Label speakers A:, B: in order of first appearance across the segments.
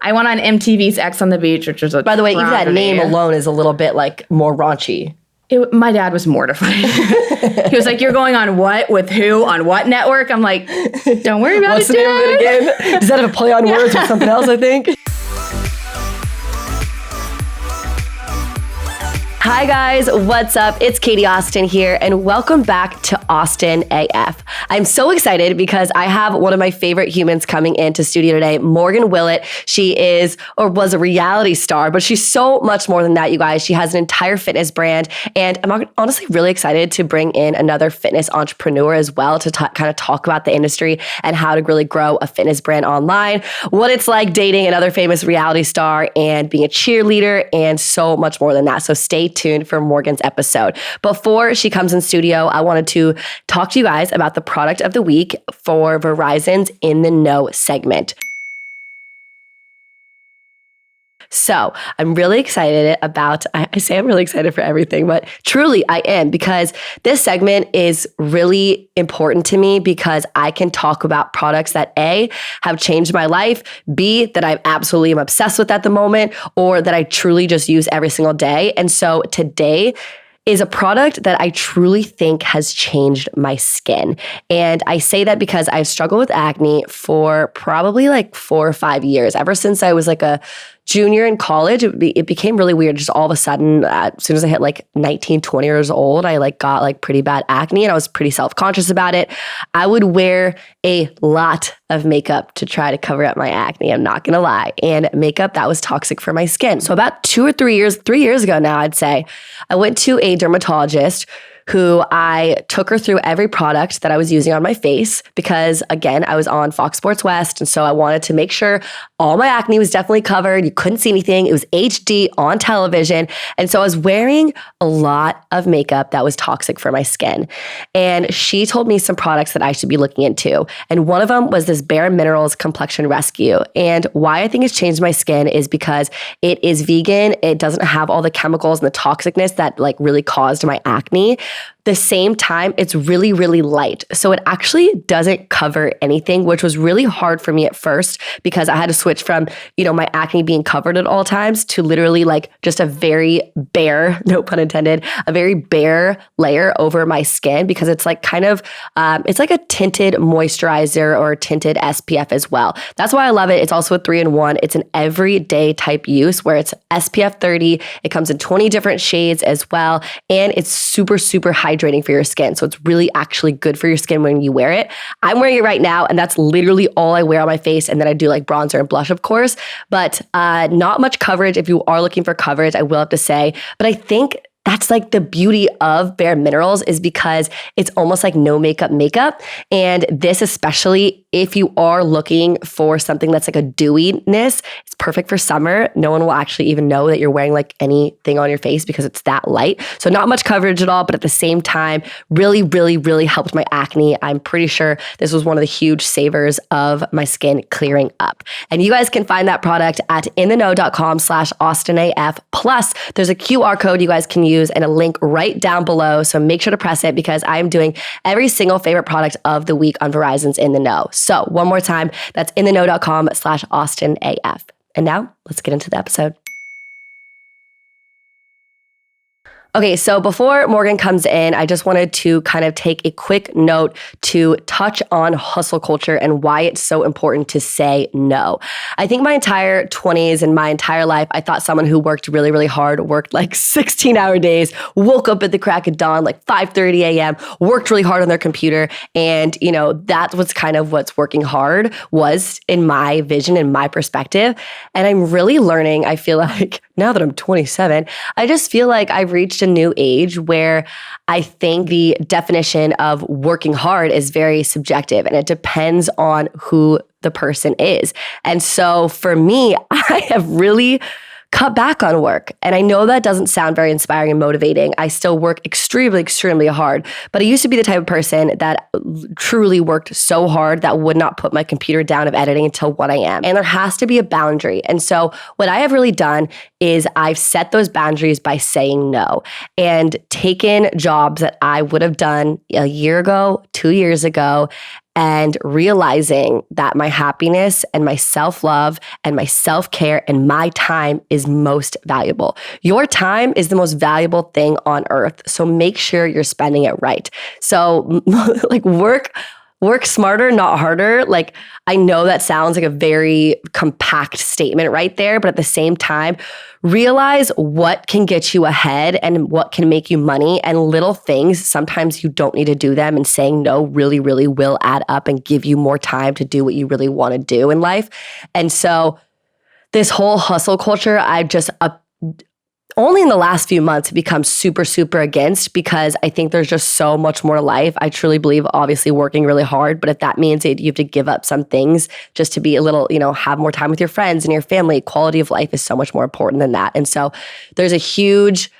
A: I went on MTV's X on the Beach, which was a
B: By the way, even that
A: tragedy.
B: name alone is a little bit like more raunchy.
A: My dad was mortified. He was like, "You're going on what? With who? On what network?" I'm like, "Don't worry about
B: What's
A: it,
B: the name of it again? Does that have a play on words with something else, I think? Hi guys, what's up? It's Katie Austin here and welcome back to Austin AF. I'm so excited because I have one of my favorite humans coming into studio today, Morgan Willett. She is, or was a reality star, but she's so much more than that, you guys. She has an entire fitness brand and I'm honestly really excited to bring in another fitness entrepreneur as well to kind of talk about the industry and how to really grow a fitness brand online, what it's like dating another famous reality star and being a cheerleader and so much more than that. So stay tuned for Morgan's episode. Before she comes in studio, I wanted to talk to you guys about the product of the week for Verizon's In the Know segment. So I'm really excited about, I say I'm really excited for everything, but truly I am, because this segment is really important to me because I can talk about products that A, have changed my life, B, that I absolutely am obsessed with at the moment, or that I truly just use every single day. And so today is a product that I truly think has changed my skin. And I say that because I've struggled with acne for probably like 4 or 5 years. Ever since I was like a junior in college, it became really weird. Just all of a sudden, as soon as I hit like 19, 20 years old, I like got like pretty bad acne and I was pretty self-conscious about it. I would wear a lot of makeup to try to cover up my acne. I'm not gonna lie. And makeup that was toxic for my skin. So about 2 or 3 years ago now, I'd say, I went to a dermatologist who I took her through every product that I was using on my face because, again, I was on Fox Sports West. And so I wanted to make sure all my acne was definitely covered. You couldn't see anything. It was HD on television. And so I was wearing a lot of makeup that was toxic for my skin. And she told me some products that I should be looking into. And one of them was this Bare Minerals Complexion Rescue. And why I think it's changed my skin is because it is vegan. It doesn't have all the chemicals and the toxicness that like really caused my acne. The same time, it's really, really light. So it actually doesn't cover anything, which was really hard for me at first because I had to switch from, my acne being covered at all times to literally like just a very bare, no pun intended, a very bare layer over my skin because it's like kind of, it's like a tinted moisturizer or a tinted SPF as well. That's why I love it. It's also a 3-in-1. It's an everyday type use where it's SPF 30. It comes in 20 different shades as well. And it's super, super hydrating for your skin. So it's really actually good for your skin when you wear it. I'm wearing it right now and that's literally all I wear on my face. And then I do like bronzer and blush, of course, but not much coverage. If you are looking for coverage, I will have to say, but I think that's like the beauty of Bare Minerals is because it's almost like no makeup. And this, especially if you are looking for something that's like a dewiness, it's perfect for summer. No one will actually even know that you're wearing like anything on your face because it's that light. So not much coverage at all, but at the same time, really, really, really helped my acne. I'm pretty sure this was one of the huge savers of my skin clearing up. And you guys can find that product at intheknow.com/AustinAF. Plus, there's a QR code you guys can use and a link right down below. So make sure to press it because I am doing every single favorite product of the week on Verizon's In the Know. So one more time, that's intheknow.com/AustinAF. And now let's get into the episode. Okay, so before Morgan comes in, I just wanted to kind of take a quick note to touch on hustle culture and why it's so important to say no. I think my entire 20s and my entire life, I thought someone who worked really, really hard, worked like 16-hour days, woke up at the crack of dawn, like 5:30 a.m., worked really hard on their computer. And, that's what's kind of what's working hard was in my vision and my perspective. And I'm really learning, I feel like, now that I'm 27, I just feel like I've reached a new age where I think the definition of working hard is very subjective and it depends on who the person is. And so for me, I have really cut back on work. And I know that doesn't sound very inspiring and motivating. I still work extremely, extremely hard. But I used to be the type of person that truly worked so hard that would not put my computer down of editing until 1 a.m. And there has to be a boundary. And so what I have really done is I've set those boundaries by saying no and taken jobs that I would have done a year ago, 2 years ago, and realizing that my happiness and my self-love and my self-care and my time is most valuable. Your time is the most valuable thing on earth. So make sure you're spending it right. So like work smarter, not harder. Like, I know that sounds like a very compact statement right there, but at the same time, realize what can get you ahead and what can make you money, and little things, sometimes you don't need to do them, and saying no really, really will add up and give you more time to do what you really want to do in life. And so this whole hustle culture, I just only in the last few months become super, super against, because I think there's just so much more life. I truly believe, obviously, working really hard, but if that means that you have to give up some things just to be a little, have more time with your friends and your family, quality of life is so much more important than that. And so there's a huge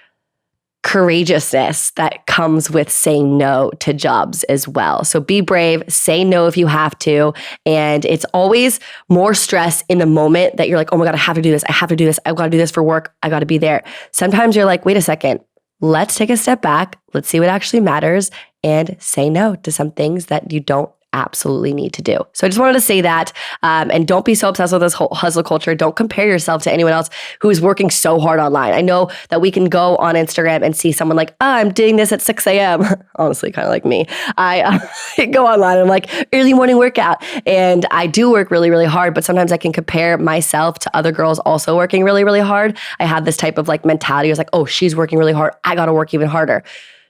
B: courageousness that comes with saying no to jobs as well. So be brave, say no if you have to. And it's always more stress in the moment that you're like, oh my God, I have to do this. I have to do this. I've got to do this for work. I got to be there. Sometimes you're like, wait a second, let's take a step back. Let's see what actually matters and say no to some things that you don't absolutely need to do. So I just wanted to say that. And don't be so obsessed with this whole hustle culture. Don't compare yourself to anyone else who is working so hard online. I know that we can go on Instagram and see someone like, I'm doing this at 6 a.m. Honestly, kind of like me. I go online and I'm like, early morning workout. And I do work really, really hard, but sometimes I can compare myself to other girls also working really, really hard. I have this type of like mentality. I was like, oh, she's working really hard. I got to work even harder.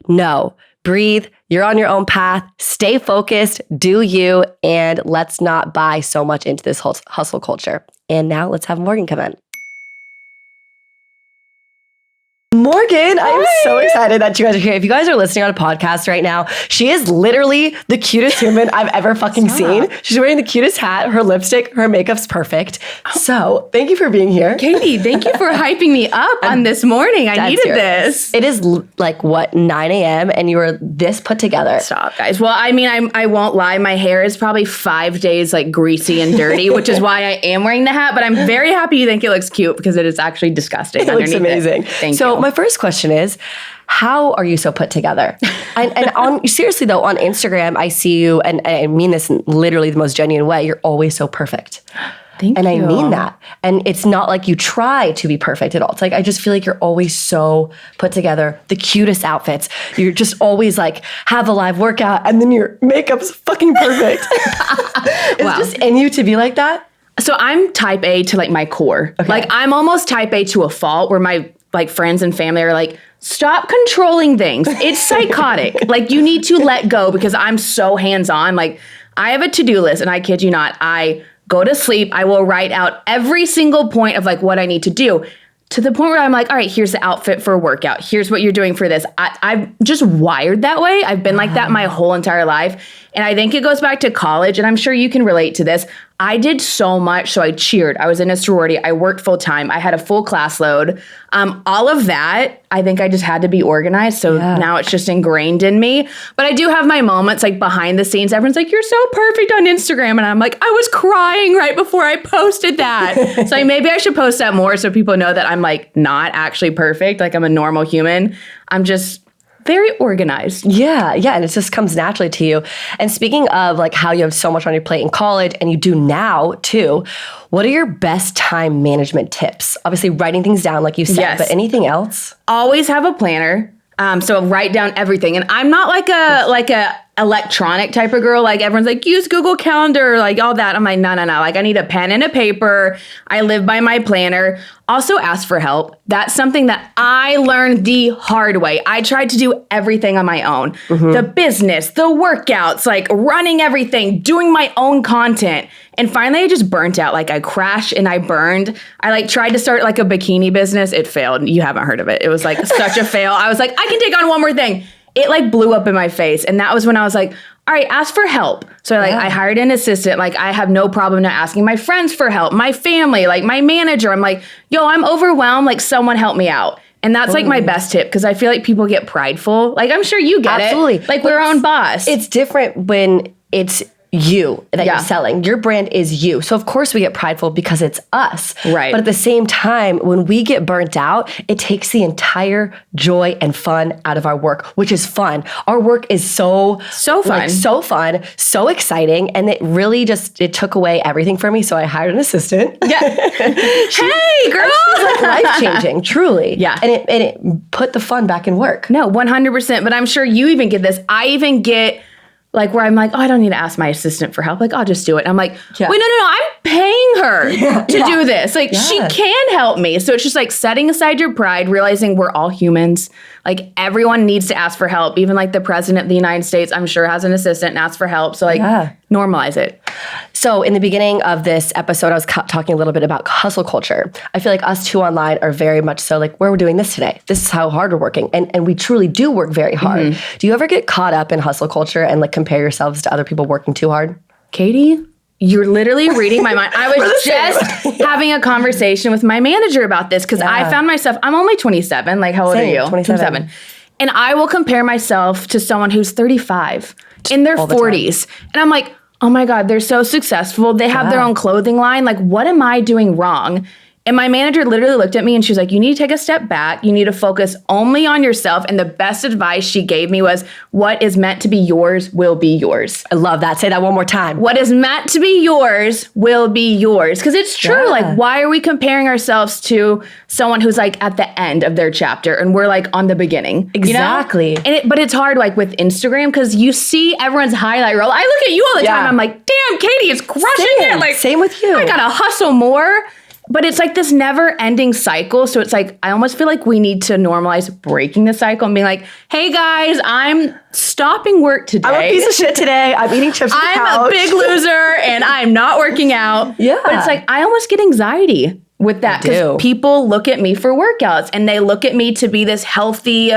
B: No. Breathe. You're on your own path. Stay focused. Do you. And let's not buy so much into this hustle culture. And now let's have Morgan come in. Morgan, I'm so excited that you guys are here. If you guys are listening on a podcast right now, she is literally the cutest human I've ever fucking seen. She's wearing the cutest hat, her lipstick, her makeup's perfect. So thank you for being here.
A: Katie, thank you for hyping me up on this morning. I needed this.
B: It is like, 9 a.m. and you are this put together.
A: Stop, guys. Well, I mean, I won't lie. My hair is probably 5 days like greasy and dirty, which is why I am wearing the hat. But I'm very happy you think it looks cute, because it is actually disgusting.
B: It looks amazing.
A: Thank you.
B: My first question is, how are you so put together? and seriously though, on Instagram, I see you, and I mean this in literally the most genuine way, you're always so perfect.
A: Thank
B: you.
A: And
B: I mean that. And it's not like you try to be perfect at all. It's like, I just feel like you're always so put together, the cutest outfits. You're just always like, have a live workout, and then your makeup's fucking perfect. Is it just in you to be like that?
A: So I'm type A to like my core. Okay. Like, I'm almost type A to a fault, where my like friends and family are like, stop controlling things. It's psychotic. Like, you need to let go, because I'm so hands-on. Like, I have a to-do list, and I kid you not, I go to sleep, I will write out every single point of like what I need to do, to the point where I'm like, all right, here's the outfit for a workout. Here's what you're doing for this. I've just wired that way. I've been like that my whole entire life. And I think it goes back to college, and I'm sure you can relate to this. I did so much. So I cheered. I was in a sorority. I worked full time. I had a full class load. All of that, I think I just had to be organized. So now it's just ingrained in me. But I do have my moments like behind the scenes. Everyone's like, you're so perfect on Instagram. And I'm like, I was crying right before I posted that. So maybe I should post that more, so people know that I'm like not actually perfect. Like, I'm a normal human. I'm just very organized.
B: Yeah. And it just comes naturally to you. And speaking of like how you have so much on your plate in college, and you do now too, what are your best time management tips? Obviously writing things down like you said, but anything else?
A: Always have a planner. So write down everything. And I'm not like a electronic type of girl. Like, everyone's like, use Google Calendar, like all that. I'm like, no. Like, I need a pen and a paper. I live by my planner. Also, ask for help. That's something that I learned the hard way. I tried to do everything on my own. Mm-hmm. The business, the workouts, like running everything, doing my own content. And finally, I just burnt out. Like, I crashed and I burned. I like tried to start like a bikini business. It failed. You haven't heard of it. It was like such a fail. I was like, I can take on one more thing. It like blew up in my face. And that was when I was like, all right, ask for help. So I hired an assistant. Like, I have no problem not asking my friends for help, my family, like my manager. I'm like, yo, I'm overwhelmed. Like, someone help me out. And that's like my best tip, because I feel like people get prideful. Like, I'm sure you get it. Like, we're our own boss.
B: It's different when it's you that you're selling. Your brand is you. So of course we get prideful because it's us.
A: Right.
B: But at the same time, when we get burnt out, it takes the entire joy and fun out of our work, which is fun. Our work is so fun, so exciting. And it really it took away everything from me. So I hired an assistant.
A: Yeah. Hey, girl.
B: It was like life-changing, truly.
A: Yeah.
B: And it put the fun back in work.
A: No, 100%. But I'm sure you even get this. I even get like where I'm like, oh, I don't need to ask my assistant for help. Like, I'll just do it. And I'm like, wait, no. I'm paying her to do this. Like, she can help me. So it's just like setting aside your pride, realizing we're all humans. Like, everyone needs to ask for help. Even like the president of the United States, I'm sure, has an assistant and asks for help. So like, normalize it.
B: So in the beginning of this episode, I was talking a little bit about hustle culture. I feel like us two online are very much so like, we're doing this today. This is how hard we're working. And we truly do work very hard. Mm-hmm. Do you ever get caught up in hustle culture and like compare yourselves to other people working too hard?
A: Katie, you're literally reading my mind. I was just having a conversation with my manager about this because I found myself, I'm only 27. Like, how old are you?
B: 27.
A: And I will compare myself to someone who's 35 in their 40s. And I'm like, oh my God, they're so successful. They have their own clothing line. Like, what am I doing wrong? And my manager literally looked at me and she was like, you need to take a step back. You need to focus only on yourself. And the best advice she gave me was, what is meant to be yours will be yours.
B: I love that. Say that one more time.
A: What is meant to be yours will be yours. Because it's true. Yeah. Like, why are we comparing ourselves to someone who's like at the end of their chapter and we're like on the beginning?
B: Exactly.
A: You know? And but it's hard like with Instagram because you see everyone's highlight reel. I look at you all the time. I'm like, damn, Katie is crushing it. Like,
B: same with you.
A: I gotta hustle more. But it's like this never-ending cycle. So it's like, I almost feel like we need to normalize breaking the cycle and being like, hey guys, I'm stopping work today.
B: I'm a piece of shit today. I'm eating chips on the couch.
A: I'm a big loser and I'm not working out.
B: Yeah.
A: But it's like, I almost get anxiety with that because people look at me for workouts and they look at me to be this healthy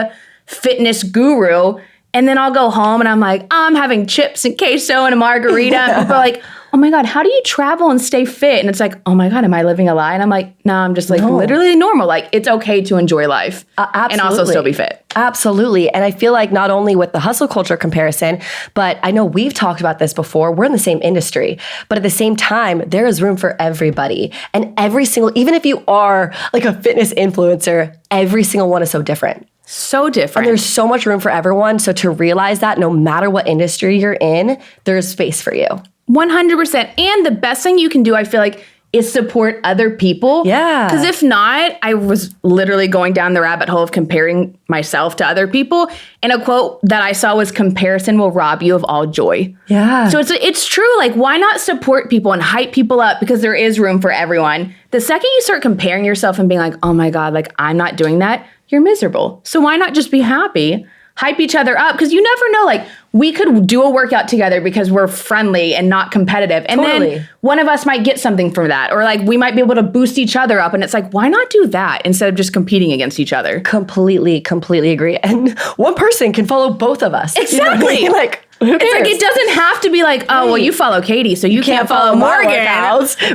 A: fitness guru. And then I'll go home and I'm like, I'm having chips and queso and a margarita. And people are like, oh my God, how do you travel and stay fit? And it's like, oh my God, am I living a lie? And I'm like, no, I'm just like literally normal. Like, it's okay to enjoy life and also still be fit.
B: Absolutely. And I feel like not only with the hustle culture comparison, but I know we've talked about this before. We're in the same industry, but at the same time, there is room for everybody. And every single, even if you are like a fitness influencer, every single one is so different.
A: So different.
B: And there's so much room for everyone. So to realize that no matter what industry you're in, there's space for you.
A: 100%. And the best thing you can do, I feel like, is support other people.
B: Yeah.
A: Because if not, I was literally going down the rabbit hole of comparing myself to other people. And a quote that I saw was, comparison will rob you of all joy.
B: Yeah.
A: So it's true. Like, why not support people and hype people up? Because there is room for everyone. The second you start comparing yourself and being like, oh my God, like I'm not doing that, you're miserable. So why not just be happy? Hype each other up, because you never know, like, we could do a workout together because we're friendly and not competitive. And then one of us might get something from that. Or like we might be able to boost each other up. And it's like, why not do that instead of just competing against each other?
B: Completely agree. And one person can follow both of us.
A: Exactly.
B: You know what I mean? Like, who cares?
A: It's like, it doesn't have to be like, oh, well, you follow Katie, so you can't follow Morgan.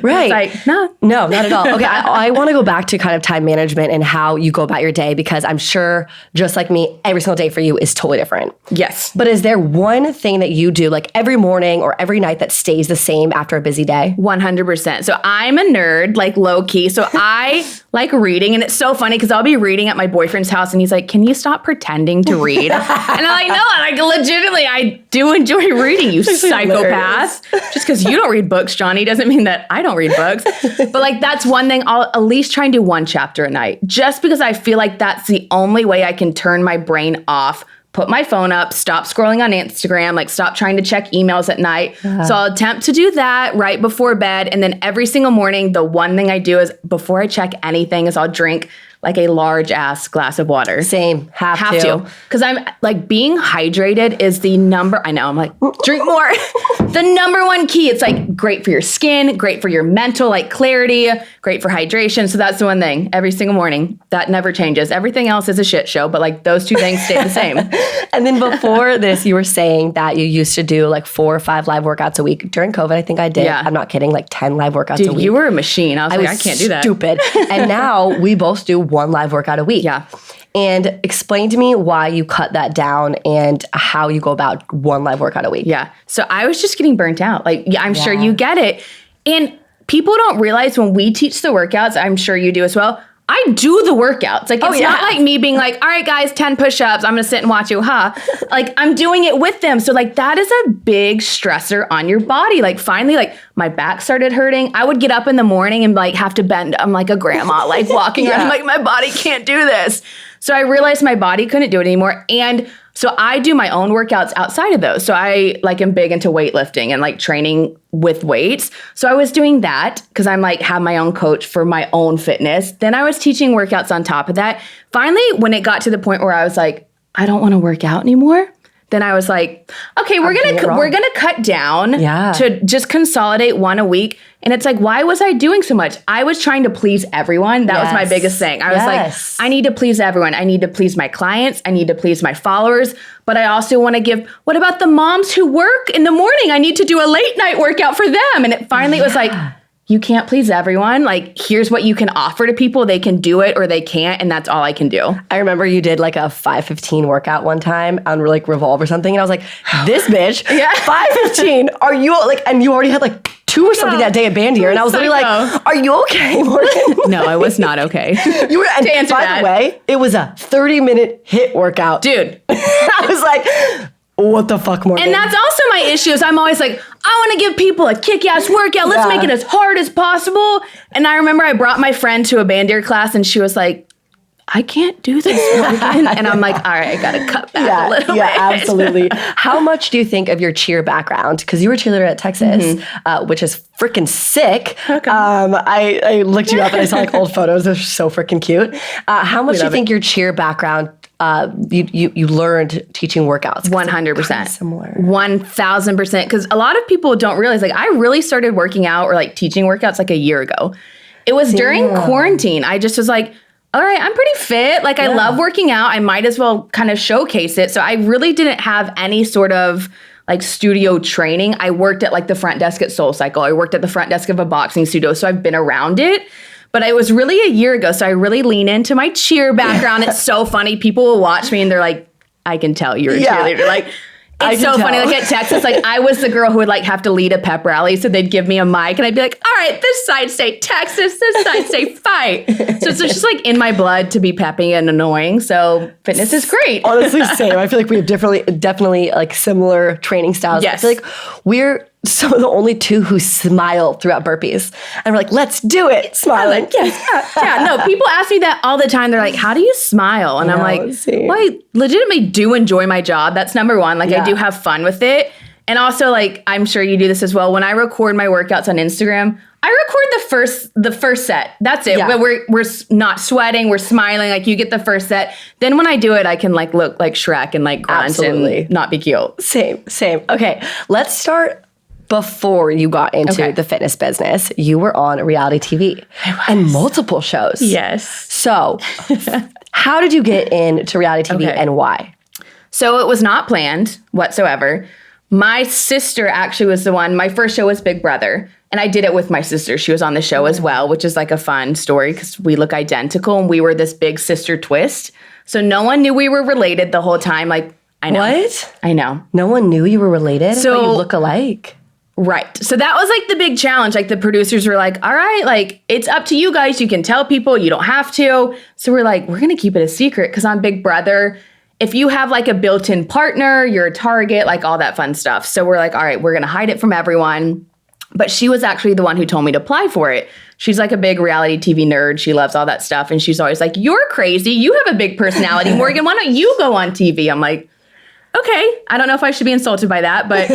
B: Right.
A: It's like, no,
B: not at all. Okay, I want to go back to kind of time management and how you go about your day, because I'm sure, just like me, every single day for you is totally different.
A: Yes.
B: But is there one thing that you do like every morning or every night that stays the same after a busy day?
A: 100%. So I'm a nerd, like low key. So I like reading, and it's so funny because I'll be reading at my boyfriend's house and he's like, can you stop pretending to read? And I'm like, no, like legitimately, I do enjoy reading, you psychopath. Just because you don't read books, Johnny, doesn't mean that I don't read books. But like, that's one thing. I'll at least try and do one chapter a night, just because I feel like that's the only way I can turn my brain off, put my phone up, stop scrolling on Instagram, like stop trying to check emails at night. So I'll attempt to do that right before bed. And then every single morning, the one thing I do is before I check anything is I'll drink like a large ass glass of water.
B: Same. Have to.
A: Because I'm like, being hydrated is the number, I know, I'm like, drink more. The number one key. It's like great for your skin, great for your mental, like clarity, great for hydration. So that's the one thing every single morning that never changes. Everything else is a shit show, but like those two things stay the same.
B: And then before this, you were saying that you used to do like 4 or 5 live workouts a week. During COVID, I think I did. Yeah. I'm not kidding, like 10 live workouts a week.
A: You were a machine. I was like, I can't do that.
B: Stupid. And now we both do 1 live workout a week.
A: Yeah.
B: And explain to me why you cut that down and how you go about one live workout a week.
A: Yeah. So I was just getting burnt out. Like, yeah, I'm sure you get it. And people don't realize when we teach the workouts, I'm sure you do as well, I do the workouts. Like, it's not like me being like, all right, guys, 10 push-ups. I'm going to sit and watch you. Like, I'm doing it with them. So, like, that is a big stressor on your body. Like, finally, like, my back started hurting. I would get up in the morning and, like, have to bend. I'm like a grandma, like, walking around. I'm like, my body can't do this. So I realized my body couldn't do it anymore. And so I do my own workouts outside of those. So I like am big into weightlifting and like training with weights. So I was doing that because I'm like have my own coach for my own fitness. Then I was teaching workouts on top of that. Finally, when it got to the point where I was like, I don't want to work out anymore. Then I was like, okay, we're gonna cut down to just consolidate one a week. And it's like, why was I doing so much? I was trying to please everyone. That was my biggest thing. I was like, I need to please everyone. I need to please my clients. I need to please my followers. But I also want to give, what about the moms who work in the morning? I need to do a late night workout for them. And it finally was like, you can't please everyone. Like, here's what you can offer to people. They can do it or they can't. And that's all I can do.
B: I remember you did like a 5:15 workout one time on like Revolve or something. And I was like, this bitch, 5:15, are you like, and you already had like 2 or something that day at Bandier. And I was literally like, are you okay, Morgan?
A: No, I was not okay.
B: You were, and by the way, it was a 30-minute HIIT workout.
A: Dude.
B: I was like, what the fuck, Morgan?
A: And that's also my issue is I'm always like, I want to give people a kick-ass workout. Let's make it as hard as possible. And I remember I brought my friend to a Bandier class and she was like, I can't do this, Morgan. And I'm like, all right, I got to cut back a little bit.
B: Yeah, absolutely. How much do you think of your cheer background? Because you were a cheerleader at Texas, which is freaking sick. Okay. I looked you up and I saw like old photos. They're so freaking cute. How much do you think your cheer background you learned teaching workouts?
A: 100%.
B: Similar.
A: 1000%. Because a lot of people don't realize, like, I really started working out or like teaching workouts like a year ago. It was during quarantine. I just was like, all right, I'm pretty fit. Like, I love working out. I might as well kind of showcase it. So I really didn't have any sort of like studio training. I worked at like the front desk at SoulCycle. I worked at the front desk of a boxing studio. So I've been around it. But it was really a year ago. So I really lean into my cheer background. It's so funny. People will watch me and they're like, I can tell you're a cheerleader. Like, it's so funny. Like at Texas, like I was the girl who would like have to lead a pep rally. So they'd give me a mic and I'd be like, all right, this side say Texas, this side say fight. So it's just like in my blood to be peppy and annoying. So fitness is great.
B: Honestly, same. I feel like we have definitely like similar training styles.
A: Yes.
B: I feel like we're some of the only two who smile throughout burpees. And we're like, let's do it. Smiling.
A: No, people ask me that all the time. They're like, how do you smile? And I'm like, well, I legitimately do enjoy my job. That's number one. Like I do have fun with it. And also like, I'm sure you do this as well. When I record my workouts on Instagram, I record the first set. That's it. Yeah. We're not sweating. We're smiling. Like you get the first set. Then when I do it, I can like look like Shrek and like grunt and not be cute.
B: Same. Okay, let's start. Before you got into the fitness business, you were on reality TV and multiple shows.
A: Yes.
B: So how did you get into reality TV and why?
A: So it was not planned whatsoever. My sister actually was the one. My first show was Big Brother. And I did it with my sister. She was on the show as well, which is like a fun story because we look identical and we were this big sister twist. So no one knew we were related the whole time. Like, I know.
B: What?
A: I know.
B: No one knew you were related? So you look alike.
A: Right. So that was like the big challenge. Like the producers were like, all right, like it's up to you guys. You can tell people, you don't have to. So we're like, we're going to keep it a secret because on Big Brother, if you have like a built-in partner, you're a target, like all that fun stuff. So we're like, all right, we're going to hide it from everyone. But she was actually the one who told me to apply for it. She's like a big reality TV nerd. She loves all that stuff. And she's always like, you're crazy. You have a big personality. Morgan, why don't you go on TV? I'm like, okay, I don't know if I should be insulted by that, but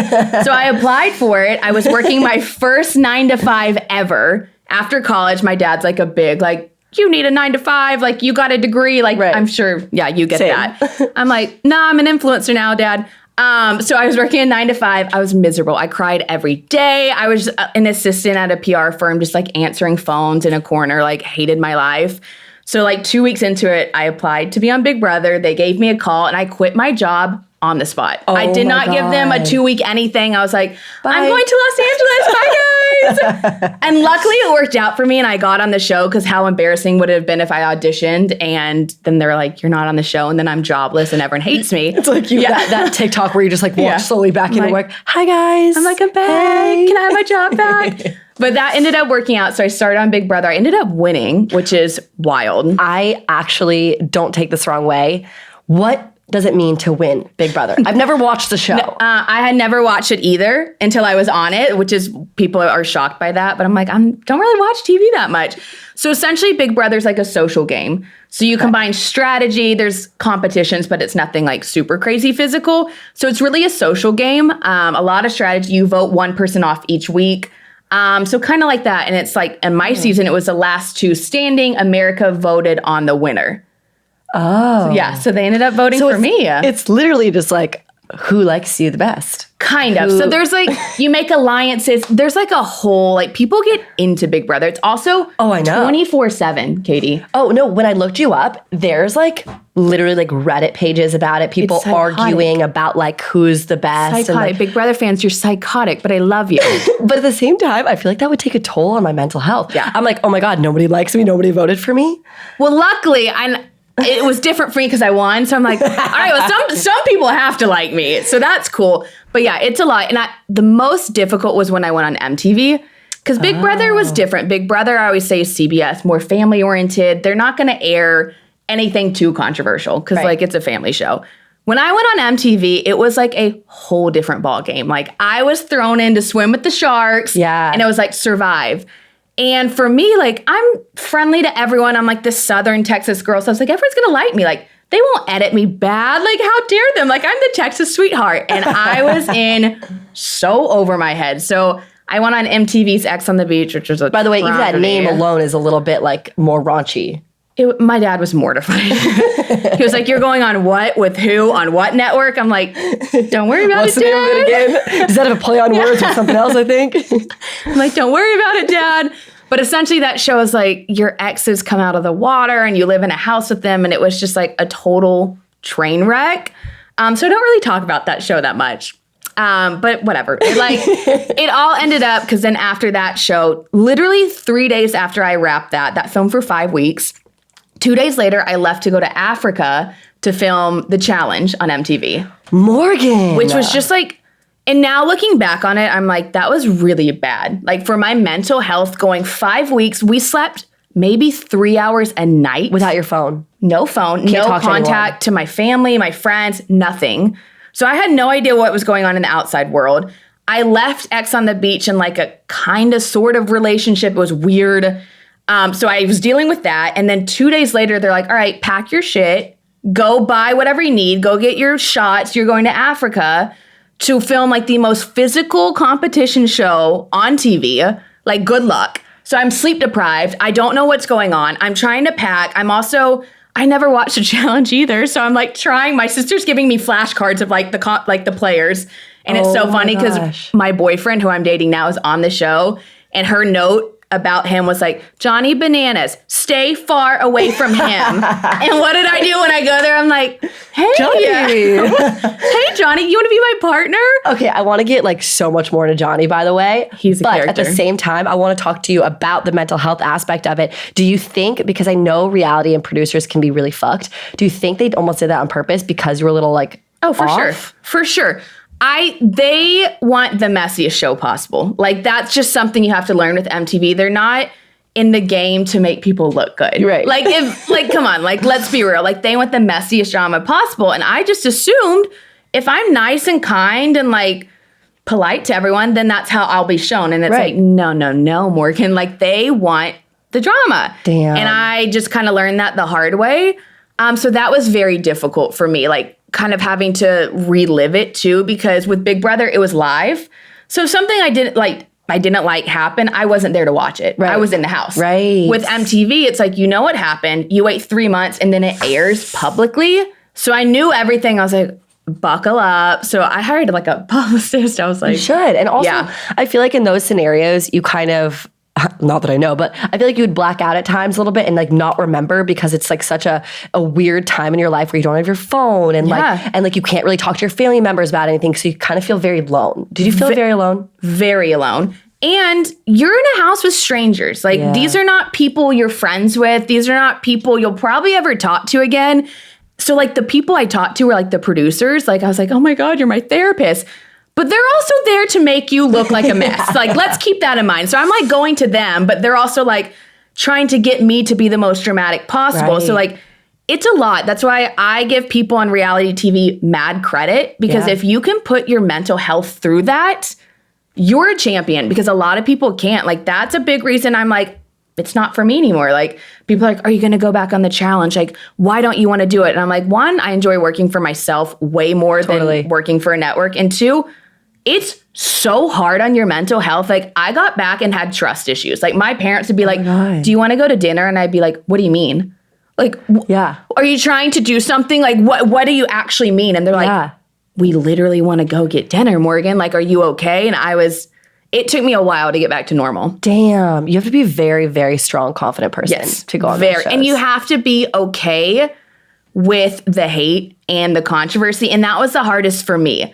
A: so I applied for it. I was working my first 9 to 5 ever. After college, my dad's like a big, like, you need a 9 to 5, like you got a degree, like I'm sure, you get that. I'm like, nah, I'm an influencer now, Dad. So I was working a 9 to 5. I was miserable. I cried every day. I was an assistant at a PR firm, just like answering phones in a corner, like hated my life. So like 2 weeks into it, I applied to be on Big Brother. They gave me a call and I quit my job on the spot. I did not give them a 2-week anything. I was like, I'm going to Los Angeles. Bye, guys. And luckily it worked out for me and I got on the show because how embarrassing would it have been if I auditioned and then they're like, you're not on the show and then I'm jobless and everyone hates me.
B: It's like that TikTok where you just like walk slowly back into work. Hi, guys.
A: I'm like, I'm back. Hey. Can I have my job back? But that ended up working out. So I started on Big Brother. I ended up winning, which is wild.
B: I actually don't take this wrong way. What does it mean to win Big Brother? I've never watched the show.
A: No, I had never watched it either until I was on it, which is people are shocked by that. But I'm like, I don't really watch TV that much. So essentially Big Brother's like a social game. So you combine strategy, there's competitions, but it's nothing like super crazy physical. So it's really a social game. A lot of strategy. You vote one person off each week. So kind of like that. And it's like in my season, it was the last two standing. America voted on the winner.
B: Oh.
A: So they ended up voting for me.
B: It's literally just like, who likes you the best?
A: Kind of. So there's like, you make alliances. There's like a whole, like people get into Big Brother. It's also 24/7, Katie.
B: Oh, no. When I looked you up, there's like literally like Reddit pages about it. People arguing about like who's the best.
A: Psychotic. Big Brother fans, you're psychotic, but I love you.
B: But at the same time, I feel like that would take a toll on my mental health.
A: Yeah.
B: I'm like, oh my God, nobody likes me. Nobody voted for me.
A: Well, luckily, it was different for me because I won. So I'm like, all right, well, some people have to like me. So that's cool. But yeah, it's a lot. And the most difficult was when I went on MTV because Big Brother was different. Big Brother, I always say, is CBS, more family oriented. They're not going to air anything too controversial because like it's a family show. When I went on MTV, it was like a whole different ball game. Like I was thrown in to swim with the sharks.
B: Yeah.
A: And it was like survive. And for me, like, I'm friendly to everyone. I'm like this Southern Texas girl. So I was like, everyone's going to like me. Like, they won't edit me bad. Like, how dare them? Like, I'm the Texas sweetheart. And I was in so over my head. So I went on MTV's X on the Beach, which was
B: by the way, even that name alone is a little bit like more raunchy.
A: My dad was mortified. He was like, you're going on what? With who? On what network? I'm like, don't worry about it, Dad. What's the name of it
B: again? Does that have a play on words with something else, I think?
A: I'm like, don't worry about it, Dad. But essentially that show is like your exes come out of the water and you live in a house with them. And it was just like a total train wreck. So I don't really talk about that show that much. But whatever. It all ended up because then after that show, literally 3 days after I wrapped that filmed for 5 weeks. 2 days later, I left to go to Africa to film The Challenge on MTV.
B: Morgan!
A: Which was just like, and now looking back on it, I'm like, that was really bad. Like for my mental health, going 5 weeks, we slept maybe 3 hours a night.
B: Without your phone?
A: No phone, no contact to my family, my friends, nothing. So I had no idea what was going on in the outside world. I left X on the Beach in like a kind of sort of relationship. It was weird. So I was dealing with that. And then 2 days later, they're like, all right, pack your shit, go buy whatever you need, go get your shots. You're going to Africa to film like the most physical competition show on TV. Like, good luck. So I'm sleep deprived. I don't know what's going on. I'm trying to pack. I never watched The Challenge either. So I'm like trying. My sister's giving me flashcards of like the players. And it's so funny because my boyfriend, who I'm dating now, is on the show. And her note about him was like, Johnny Bananas, stay far away from him. And what did I do when I go there? I'm like, hey,
B: Johnny.
A: Hey, Johnny, you want to be my partner?
B: Okay, I want to get like so much more into Johnny, by the way.
A: He's a character.
B: But at the same time, I want to talk to you about the mental health aspect of it. Do you think, because I know reality and producers can be really fucked, do you think they almost did that on purpose because you were a little like,
A: for sure. For sure. They want the messiest show possible. Like, that's just something you have to learn with MTV. They're not in the game to make people look good.
B: Right.
A: Like, come on, like, let's be real. Like, they want the messiest drama possible. And I just assumed if I'm nice and kind and like polite to everyone, then that's how I'll be shown. And it's like, no, Morgan. Like, they want the drama.
B: Damn.
A: And I just kind of learned that the hard way. So that was very difficult for me. Like, kind of having to relive it too, because with Big Brother, it was live. So something I didn't like happened, I wasn't there to watch it. Right. I was in the house.
B: Right.
A: With MTV, it's like, you know what happened. You wait 3 months and then it airs publicly. So I knew everything. I was like, buckle up. So I hired like a publicist. I was like,
B: you should. And also, I feel like in those scenarios, you kind of not that I know, but I feel like you would black out at times a little bit and like not remember because it's like such a weird time in your life where you don't have your phone and like you can't really talk to your family members about anything. So you kind of feel very alone. Did you feel very alone?
A: Very alone. And you're in a house with strangers. Like these are not people you're friends with. These are not people you'll probably ever talk to again. So like the people I talked to were like the producers. Like I was like, oh my God, you're my therapist. But they're also there to make you look like a mess. Like, let's keep that in mind. So I'm like going to them, but they're also like trying to get me to be the most dramatic possible. Right. So like, it's a lot. That's why I give people on reality TV mad credit, because if you can put your mental health through that, you're a champion, because a lot of people can't. Like, that's a big reason I'm like, it's not for me anymore. Like, people are like, are you going to go back on the challenge? Like, why don't you want to do it? And I'm like, one, I enjoy working for myself way more than working for a network. And two, it's so hard on your mental health. Like, I got back and had trust issues. Like, my parents would be like, do you want to go to dinner? And I'd be like, what do you mean? Like, are you trying to do something? Like, what do you actually mean? And they're like, we literally want to go get dinner, Morgan. Like, are you okay? And it took me a while to get back to normal.
B: Damn. You have to be a very, very strong, confident person to go on those shows.
A: And you have to be okay with the hate and the controversy. And that was the hardest for me.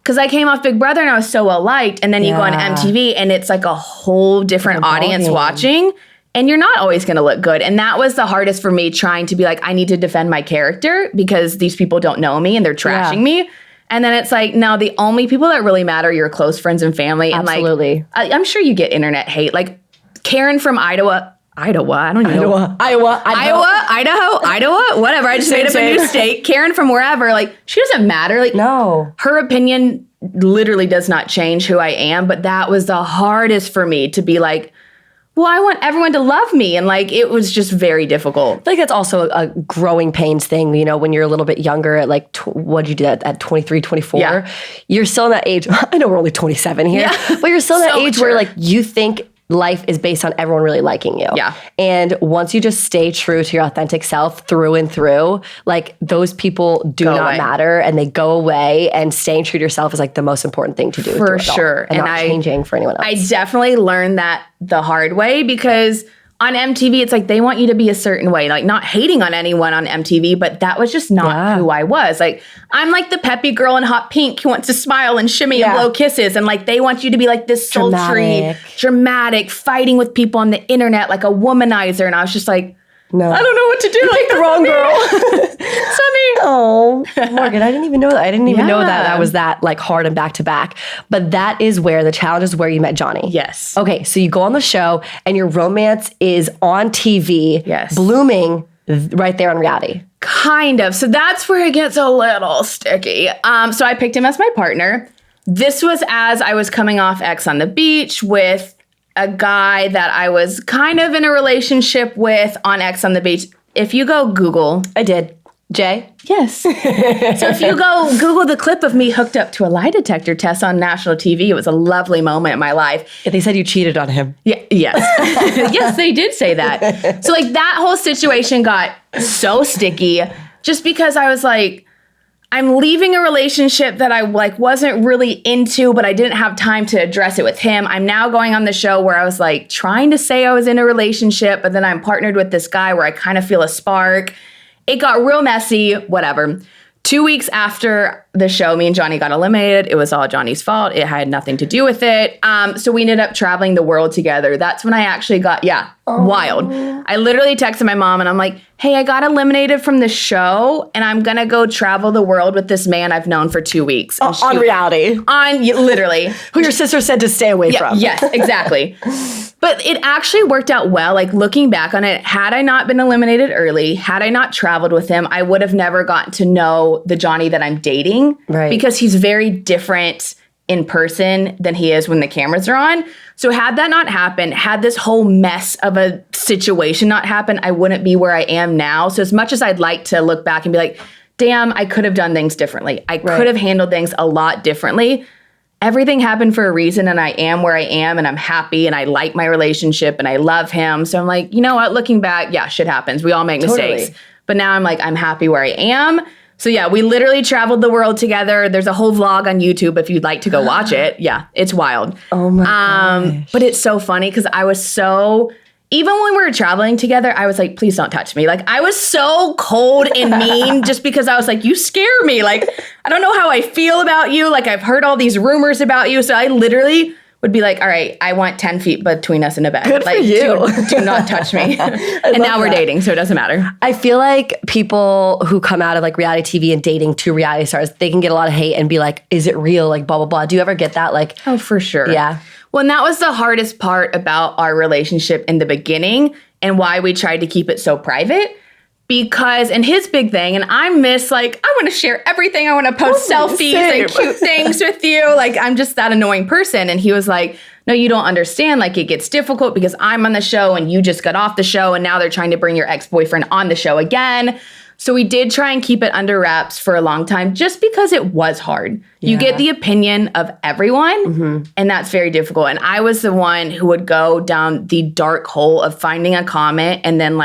A: Because I came off Big Brother and I was so well-liked. And then you go on MTV and it's like a whole different audience watching. And you're not always going to look good. And that was the hardest for me, trying to be like, I need to defend my character because these people don't know me and they're trashing me. And then it's like, no, the only people that really matter are your close friends and family. And like, I'm sure you get internet hate. Like Karen from Idaho, I don't even know. Idaho, whatever. I just made up a new state. Karen from wherever, like, she doesn't matter. Like, her opinion literally does not change who I am. But that was the hardest for me, to be like, well, I want everyone to love me. And like, it was just very difficult.
B: I think that's also a growing pains thing, you know, when you're a little bit younger at like, what'd you do at 23, 24? You're still in that age. I know we're only 27 here, but you're still in that age where like you think life is based on everyone really liking you. And once you just stay true to your authentic self through and through, like those people do not matter and they go away, and staying true to yourself is like the most important thing to do.
A: For sure.
B: And not changing for anyone else.
A: I definitely learned that the hard way, because on MTV, it's like they want you to be a certain way, like not hating on anyone on MTV, but that was just not who I was. Like, I'm like the peppy girl in hot pink who wants to smile and shimmy and blow kisses. And like, they want you to be like this sultry, dramatic, fighting with people on the internet, like a womanizer. And I was just like, no, I don't know what to do.
B: You picked the wrong girl. Oh, Morgan, I didn't even know that. I didn't even know that was that like hard and back to back. But that is where the challenge is, where you met Johnny.
A: Yes.
B: Okay, so you go on the show and your romance is on TV, blooming right there on reality.
A: Kind of. So that's where it gets a little sticky. So I picked him as my partner. This was as I was coming off Ex on the Beach with a guy that I was kind of in a relationship with on Ex on the Beach. If you go Google.
B: I did. Jay?
A: Yes. So if you go Google the clip of me hooked up to a lie detector test on national TV, it was a lovely moment in my life.
B: Yeah, they said you cheated on him.
A: Yeah. Yes. Yes, they did say that. So like that whole situation got so sticky, just because I was like, I'm leaving a relationship that I like wasn't really into, but I didn't have time to address it with him. I'm now going on the show where I was like trying to say I was in a relationship, but then I'm partnered with this guy where I kind of feel a spark. It got real messy, whatever. 2 weeks after the show, me and Johnny got eliminated. It was all Johnny's fault. It had nothing to do with it. So we ended up traveling the world together. That's when I actually got, wild. I literally texted my mom and I'm like, hey, I got eliminated from the show and I'm going to go travel the world with this man I've known for 2 weeks.
B: On reality.
A: Literally.
B: Who your sister said to stay away from.
A: Yes, exactly. But it actually worked out well. Like, looking back on it, had I not been eliminated early, had I not traveled with him, I would have never gotten to know the Johnny that I'm dating.
B: Right.
A: Because he's very different in person than he is when the cameras are on. So had that not happened, had this whole mess of a situation not happen, I wouldn't be where I am now. So as much as I'd like to look back and be like, damn, I could have done things differently. I could have handled things a lot differently. Everything happened for a reason, and I am where I am, and I'm happy, and I like my relationship, and I love him. So I'm like, you know what? Looking back, shit happens. We all make mistakes. But now I'm like, I'm happy where I am. So yeah, we literally traveled the world together. There's a whole vlog on YouTube if you'd like to go watch it. Yeah, it's wild.
B: Oh my gosh.
A: But it's so funny because I was so, even when we were traveling together, I was like, please don't touch me. Like I was so cold and mean just because I was like, you scare me. Like, I don't know how I feel about you. Like I've heard all these rumors about you. So I literally would be like, all right, I want 10 feet between us in a bed.
B: Good
A: like,
B: for you.
A: Do not touch me. And now we're dating, so it doesn't matter.
B: I feel like people who come out of like reality TV and dating to reality stars, they can get a lot of hate and be like, is it real? Like blah, blah, blah. Do you ever get that? Like,
A: Oh, for sure.
B: Yeah.
A: Well, and that was the hardest part about our relationship in the beginning and why we tried to keep it so private. Because, and his big thing, and I miss, like, I want to share everything. I want to post selfies and cute things with you. Like, I'm just that annoying person. And he was like, no, you don't understand. Like, it gets difficult because I'm on the show and you just got off the show and now they're trying to bring your ex-boyfriend on the show again. So we did try and keep it under wraps for a long time just because it was hard. Yeah. You get the opinion of everyone, and that's very difficult. And I was the one who would go down the dark hole of finding a comment and then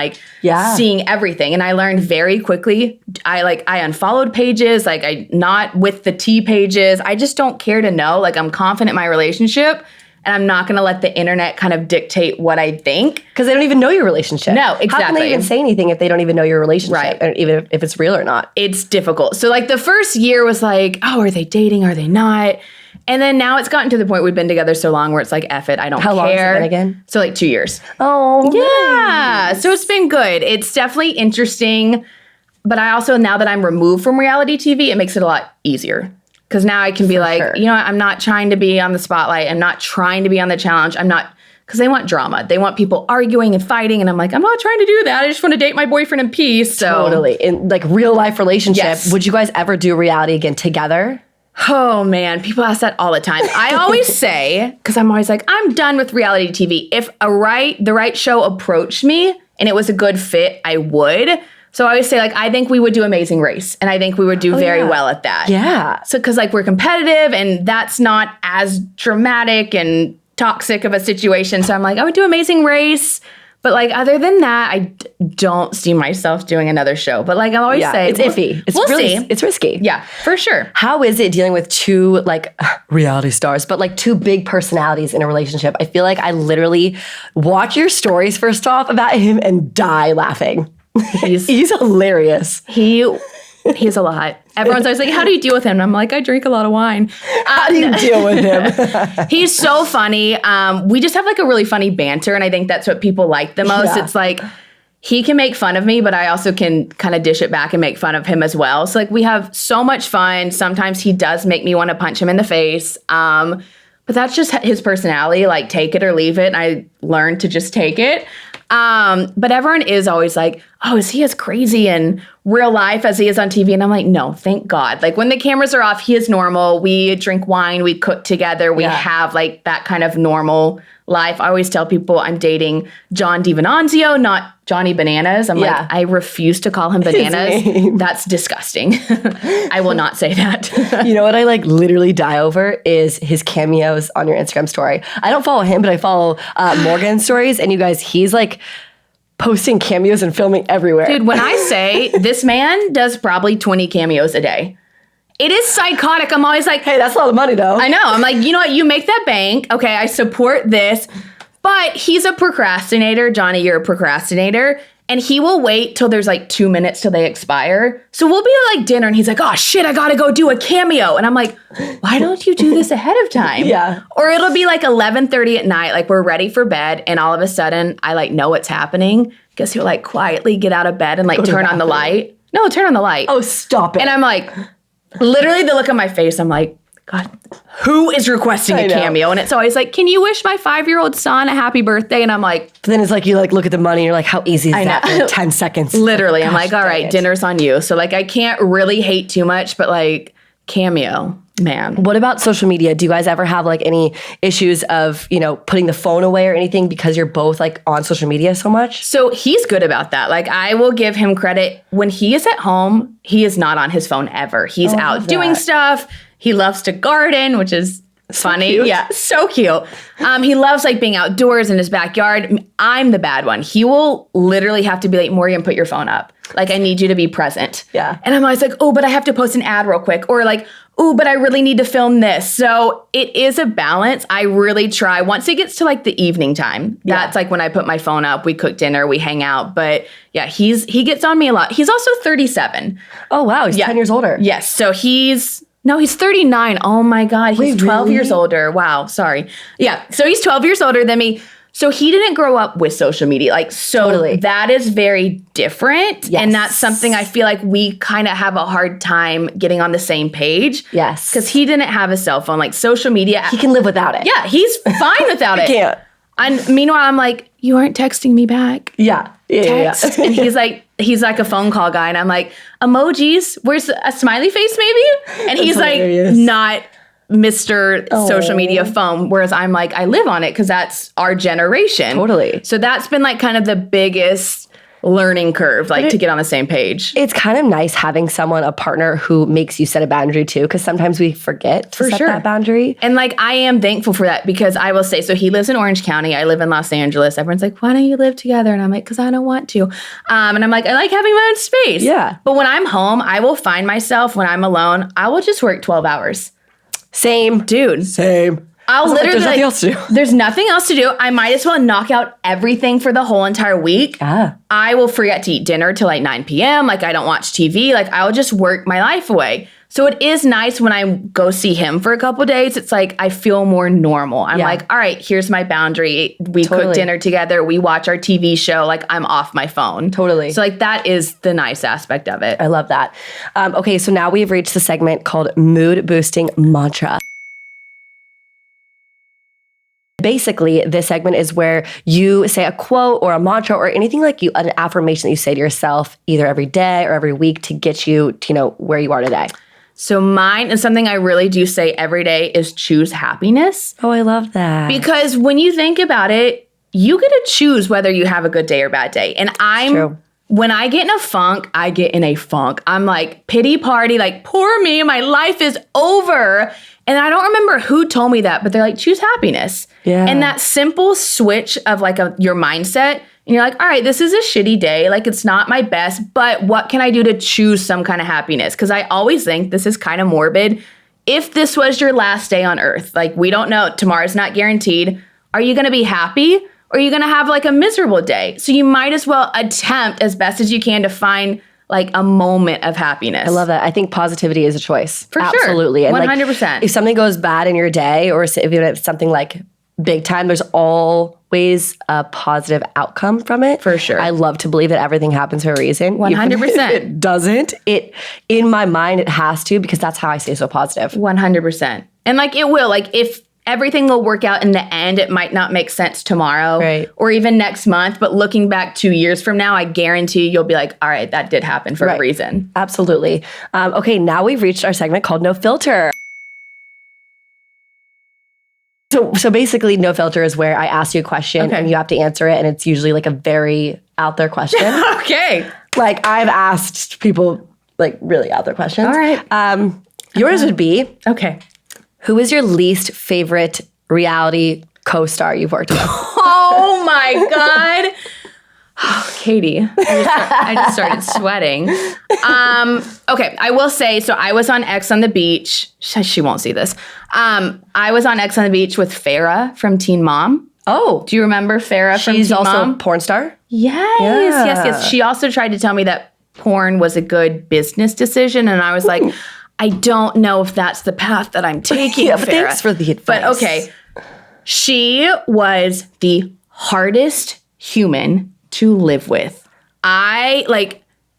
A: seeing everything. And I learned very quickly. I unfollowed pages, I not with the T pages. I just don't care to know. Like I'm confident in my relationship. And I'm not going to let the internet kind of dictate what I think.
B: Because they don't even know your relationship.
A: No, exactly.
B: How can they even say anything if they don't even know your relationship?
A: Right.
B: Or even if it's real or not.
A: It's difficult. So like the first year was like, oh, are they dating? Are they not? And then now it's gotten to the point we've been together so long where it's like, F it, I don't care.
B: How long has it been again?
A: So like 2 years.
B: Oh,
A: yeah.
B: nice.
A: So it's been good. It's definitely interesting. But I also, now that I'm removed from reality TV, it makes it a lot easier. Because now I can be like, you know what, I'm not trying to be on the spotlight. I'm not trying to be on the challenge. I'm not, because they want drama. They want people arguing and fighting. And I'm like, I'm not trying to do that. I just want to date my boyfriend in peace. So.
B: Totally. In like real life relationship,
A: Yes.
B: Would you guys ever do reality again together?
A: Oh man, people ask that all the time. I always say, because I'm always like, I'm done with reality TV. If the right show approached me and it was a good fit, I would. So I always say, like, I think we would do Amazing Race, and I think we would do very well at that.
B: Yeah.
A: So, because, like, we're competitive, and that's not as dramatic and toxic of a situation. So I'm like, I would do Amazing Race. But, like, other than that, I don't see myself doing another show. But, like, I always say,
B: it's iffy.
A: We'll see.
B: It's risky.
A: Yeah, for sure.
B: How is it dealing with two, like, reality stars, but, like, two big personalities in a relationship? I feel like I literally watch your stories, first off, about him and die laughing. He's hilarious.
A: He's a lot. Everyone's always like, how do you deal with him? And I'm like, I drink a lot of wine.
B: How do you deal with him?
A: He's so funny. We just have like a really funny banter. And I think that's what people like the most.
B: Yeah.
A: It's like, he can make fun of me, but I also can kind of dish it back and make fun of him as well. So like we have so much fun. Sometimes he does make me want to punch him in the face. But that's just his personality, like take it or leave it. And I learned to just take it. But everyone is always like, oh, is he as crazy in real life as he is on TV? And I'm like, no, thank God. Like when the cameras are off, he is normal. We drink wine, we cook together. We have like that kind of normal life. I always tell people I'm dating John DiVinanzio, not Johnny Bananas. I'm like, I refuse to call him Bananas. That's disgusting. I will not say that.
B: You know what I like literally die over is his cameos on your Instagram story. I don't follow him, but I follow Morgan's stories. And you guys, he's like posting cameos and filming everywhere.
A: Dude, when I say this man does probably 20 cameos a day. It is psychotic. I'm always like,
B: hey, that's a lot of money though.
A: I know. I'm like, you know what? You make that bank. Okay, I support this. But he's a procrastinator. Johnny, you're a procrastinator. And he will wait till there's like 2 minutes till they expire. So we'll be at like dinner and he's like, oh shit, I gotta go do a cameo. And I'm like, why don't you do this ahead of time?
B: Yeah.
A: Or it'll be like 11:30 at night, like we're ready for bed. And all of a sudden I like know what's happening because he'll like quietly get out of bed and like turn on the light. No, turn on the light.
B: Oh, stop it.
A: And I'm like, literally the look on my face, I'm like, God, who is requesting a cameo? And it's always like, can you wish my 5-year-old son a happy birthday? And I'm like,
B: but then it's like you like look at the money and you're like, how easy is that for 10 seconds?
A: Literally, I'm like, all right, dinner's on you. So like I can't really hate too much, but like cameo, man.
B: What about social media? Do you guys ever have like any issues of, you know, putting the phone away or anything because you're both like on social media so much?
A: So he's good about that. Like I will give him credit. When he is at home, he is not on his phone ever. He's out doing stuff. He loves to garden, which is funny.
B: Cute.
A: Yeah, so cute. He loves like being outdoors in his backyard. I'm the bad one. He will literally have to be like, Morgan, put your phone up. Like, I need you to be present.
B: Yeah.
A: And I'm always like, oh, but I have to post an ad real quick. Or like, oh, but I really need to film this. So it is a balance. I really try. Once it gets to like the evening time, that's like when I put my phone up, we cook dinner, we hang out. But yeah, he gets on me a lot. He's also 37.
B: Oh, wow. He's 10 years older.
A: Yes. So he's 39. Oh my God. He's 12 years older. Wow. Sorry. Yeah. So he's 12 years older than me. So he didn't grow up with social media. Like, so that is very different. Yes. And that's something I feel like we kind of have a hard time getting on the same page.
B: Yes.
A: Because he didn't have a cell phone. Like, social media.
B: He can live without it.
A: Yeah. He's fine without it.
B: Can't.
A: And meanwhile, I'm like, you aren't texting me back.
B: Yeah.
A: Text. And he's like a phone call guy. And I'm like, emojis? Where's a smiley face maybe? And he's like, not Mr. Social media phone. Whereas I'm like, I live on it because that's our generation.
B: Totally.
A: So that's been like kind of the biggest learning curve, like to get on the same page.
B: It's kind of nice having someone, a partner who makes you set a boundary too, because sometimes we forget to set that boundary.
A: And like, I am thankful for that because I will say, so he lives in Orange County. I live in Los Angeles. Everyone's like, why don't you live together? And I'm like, because I don't want to. And I'm like, I like having my own space.
B: Yeah.
A: But when I'm home, I will find myself when I'm alone, I will just work 12 hours.
B: Same.
A: Dude.
B: Same.
A: I'll literally
B: there's nothing else to do.
A: There's nothing else to do. I might as well knock out everything for the whole entire week. I will forget to eat dinner till like 9 p.m. Like, I don't watch TV. Like, I'll just work my life away. So it is nice when I go see him for a couple days. It's like I feel more normal. I'm like, all right, here's my boundary. We cook dinner together. We watch our TV show. Like, I'm off my phone.
B: Totally.
A: So like, that is the nice aspect of it.
B: I love that. Okay, so now we've reached the segment called Mood Boosting Mantra. Basically, this segment is where you say a quote or a mantra or anything like an affirmation that you say to yourself either every day or every week to get you to, where you are today.
A: So mine is something I really do say every day is choose happiness.
B: Oh, I love that.
A: Because when you think about it, you get to choose whether you have a good day or bad day. And when I get in a funk, I get in a funk. I'm like, pity party, like, poor me, my life is over. And I don't remember who told me that, but they're like, choose happiness.
B: Yeah.
A: And that simple switch of like your mindset, and you're like, all right, this is a shitty day. Like, it's not my best, but what can I do to choose some kind of happiness? Because I always think this is kind of morbid. If this was your last day on earth, like, we don't know, tomorrow's not guaranteed. Are you going to be happy? Or are you going to have like a miserable day? So you might as well attempt as best as you can to find like a moment of happiness.
B: I love that. I think positivity is a choice.
A: For sure.
B: Absolutely. And
A: 100%.
B: Like, if something goes bad in your day or if it's something like big time, there's always a positive outcome from it.
A: For sure.
B: I love to believe that everything happens for a reason.
A: 100%.
B: It doesn't. In my mind, it has to, because that's how I stay so positive.
A: 100%. And like, it will. Like, if everything will work out in the end, it might not make sense tomorrow or even next month. But looking back 2 years from now, I guarantee you'll be like, all right, that did happen for a reason.
B: Absolutely. Okay, now we've reached our segment called No Filter. So basically, No Filter is where I ask you a question and you have to answer it. And it's usually like a very out there question.
A: Okay.
B: Like, I've asked people like really out there questions.
A: All right.
B: Yours would be,
A: okay,
B: who is your least favorite reality co-star you've worked with?
A: Oh my God. Oh, Katie, I just started sweating. Okay, I will say, so I was on X on the Beach. She won't see this. I was on X on the Beach with Farrah from Teen Mom.
B: Oh.
A: Do you remember Farrah from Teen Mom?
B: She's also a porn star?
A: Yes. She also tried to tell me that porn was a good business decision. And I was like, I don't know if that's the path that I'm taking, Farrah.
B: Thanks for the advice.
A: But okay, she was the hardest human to live with.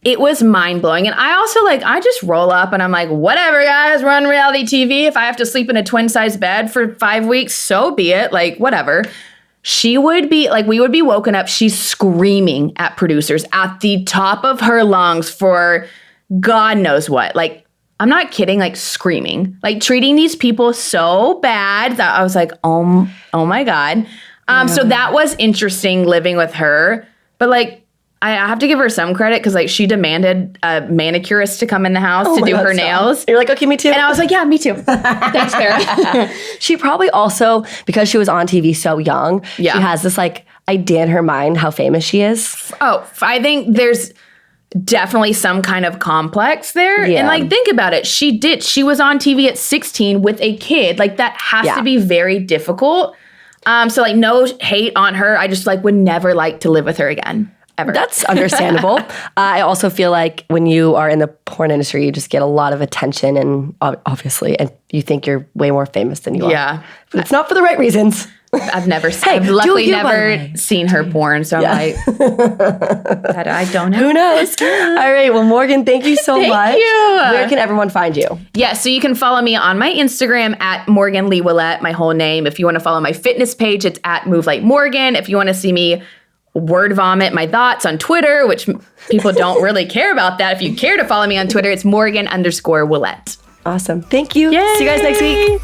A: It was mind blowing. And I also I just roll up and I'm like, whatever, guys, run reality TV. If I have to sleep in a twin size bed for 5 weeks, so be it. Like, whatever. She would be we would be woken up. She's screaming at producers at the top of her lungs for God knows what. Like, I'm not kidding, screaming, treating these people so bad that I was like, oh my God. So that was interesting living with her. But I have to give her some credit because she demanded a manicurist to come in the house to do her nails.
B: You're like, okay, me too.
A: And I was like, yeah, me too. Thanks, Farrah.
B: She probably also, because she was on TV so young, she has this idea in her mind how famous she is.
A: Oh, I think there's definitely some kind of complex there.
B: Yeah.
A: And like, think about it. She was on TV at 16 with a kid. Like, that has to be very difficult. So like, no hate on her. I just like would never like to live with her again. Ever.
B: That's understandable. I also feel like when you are in the porn industry, you just get a lot of attention and obviously, and you think you're way more famous than you are.
A: Yeah.
B: But it's not for the right reasons.
A: I've luckily never seen her porn, so I'm like, that I don't know.
B: Who knows? All right. Well, Morgan, thank you so much.
A: Thank you.
B: Where can everyone find you?
A: Yeah, so you can follow me on my Instagram at Morgan Lee Willett, my whole name. If you want to follow my fitness page, it's at Move Like Morgan. If you want to see me word vomit my thoughts on Twitter, which people don't really care about that. If you care to follow me on Twitter, it's Morgan_Willett.
B: Awesome. Thank you.
A: Yay.
B: See you guys next week.